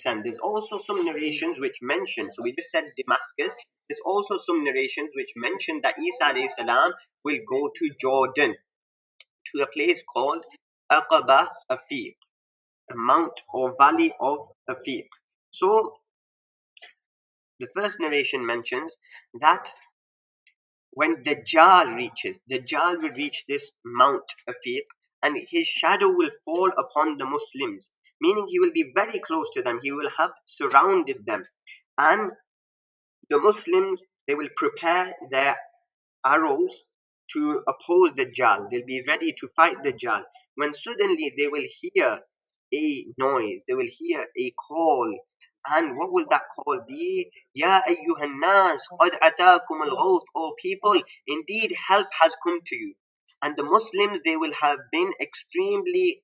descend. There's also some narrations which mention, so we just said Damascus, there's also some narrations which mention that Isa alayhi salam will go to Jordan, to a place called Aqaba Afiq, a mount or valley of Afiq. So the first narration mentions that when Dajjal will reach this Mount Afiq, and his shadow will fall upon the Muslims, meaning he will be very close to them, he will have surrounded them, and the Muslims, they will prepare their arrows to oppose Dajjal. They'll be ready to fight Dajjal. When suddenly they will hear a noise, they will hear a call. And what will that call be? Ya ayyuhan nas, qad atakum al-ghawth, O people, indeed help has come to you. And the Muslims, they will have been extremely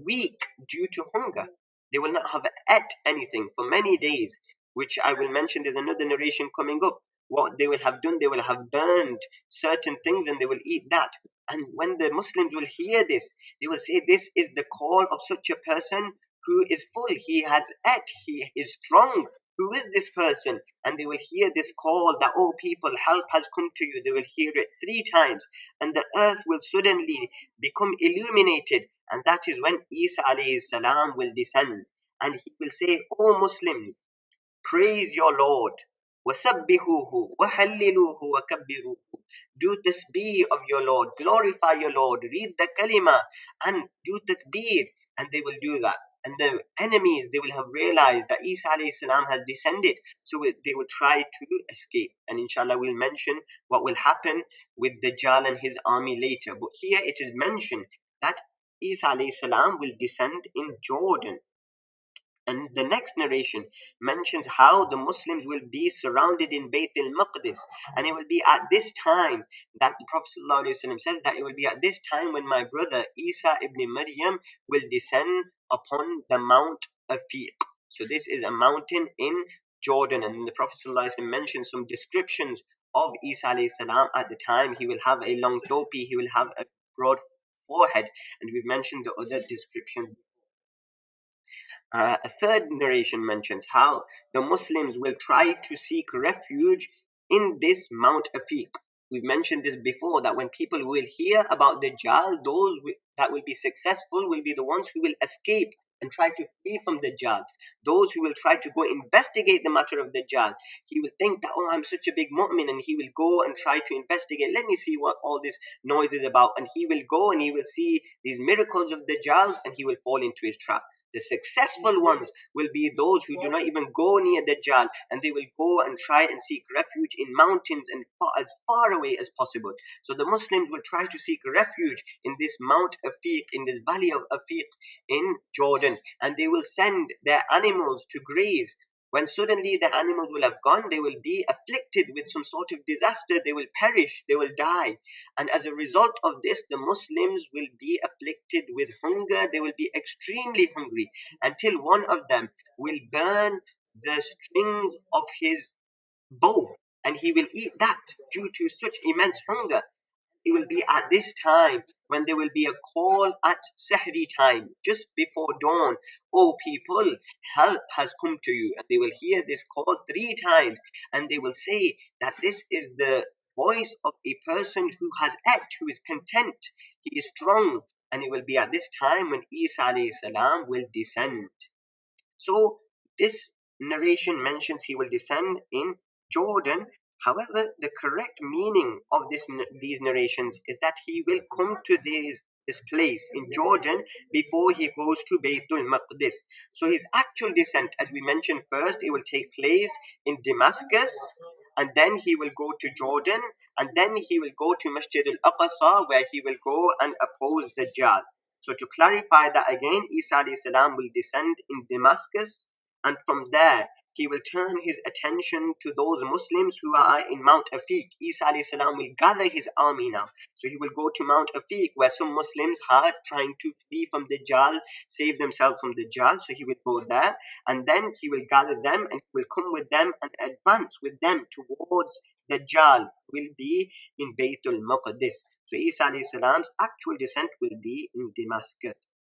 weak due to hunger. They will not have ate anything for many days, which I will mention. There's another narration coming up. What they will have done, they will have burned certain things and they will eat that. And when the Muslims will hear this, they will say, this is the call of such a person who is full. He has ate, he is strong. Who is this person? And they will hear this call that, oh people, help has come to you. They will hear it 3 times, and the earth will suddenly become illuminated. And that is when Isa alayhi salam will descend. And he will say, O Muslims, praise your Lord. وَسَبِّحُوهُ وَهَلِّلُوهُ وَكَبِّرُوهُ. Do tasbih of your Lord, glorify your Lord, read the kalima and do takbir. And they will do that. And the enemies, they will have realized that Isa alayhi salam has descended. So they will try to escape. And inshallah we'll mention what will happen with Dajjal and his army later. But here it is mentioned that Isa alayhi salam will descend in Jordan. And the next narration mentions how the Muslims will be surrounded in Bayt al-Maqdis. And it will be at this time that the Prophet ﷺ says that it will be at this time when my brother Isa ibn Maryam will descend upon the Mount Afiq. So this is a mountain in Jordan. And the Prophet ﷺ mentions some descriptions of Isa alayhi salam at the time. He will have a long topi, he will have a broad forehead. And we've mentioned the other descriptions. A third narration mentions how the Muslims will try to seek refuge in this Mount Afiq. We've mentioned this before, that when people will hear about Dajjal, those that will be successful will be the ones who will escape and try to flee from Dajjal. Those who will try to go investigate the matter of Dajjal, he will think that, oh, I'm such a big mu'min, and he will go and try to investigate. Let me see what all this noise is about. And he will go and he will see these miracles of Dajjal, and he will fall into his trap. The successful ones will be those who do not even go near Dajjal, and they will go and try and seek refuge in mountains and as far away as possible. So the Muslims will try to seek refuge in this Mount Afiq, in this valley of Afiq in Jordan, and they will send their animals to graze. When suddenly the animals will have gone, they will be afflicted with some sort of disaster, they will perish, they will die. And as a result of this, the Muslims will be afflicted with hunger, they will be extremely hungry, until one of them will burn the strings of his bow, and he will eat that due to such immense hunger. It will be at this time when there will be a call at Sahri time, just before dawn. O people, help has come to you. And they will hear this call 3 times, and they will say that this is the voice of a person who has ate, who is content, he is strong. And it will be at this time when Isa alayhi salam will descend. So this narration mentions he will descend in Jordan. However, the correct meaning of these narrations is that he will come to this place in Jordan before he goes to Baytul Maqdis. So his actual descent, as we mentioned first, it will take place in Damascus, and then he will go to Jordan, and then he will go to Masjid al-Aqsa, where he will go and oppose Dajjal. So to clarify that again, Isa alayhi salam will descend in Damascus, and from there he will turn his attention to those Muslims who are in Mount Afiq. Isa alayhi salam will gather his army now. So he will go to Mount Afiq, where some Muslims are trying to flee from Dajjal, save themselves from Dajjal. So he will go there, and then he will gather them and will come with them and advance with them towards Dajjal, will be in Baytul Maqdis. So Isa alayhi salam's actual descent will be in Damascus.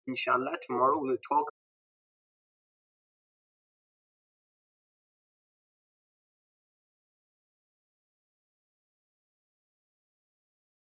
Inshallah, tomorrow we will talk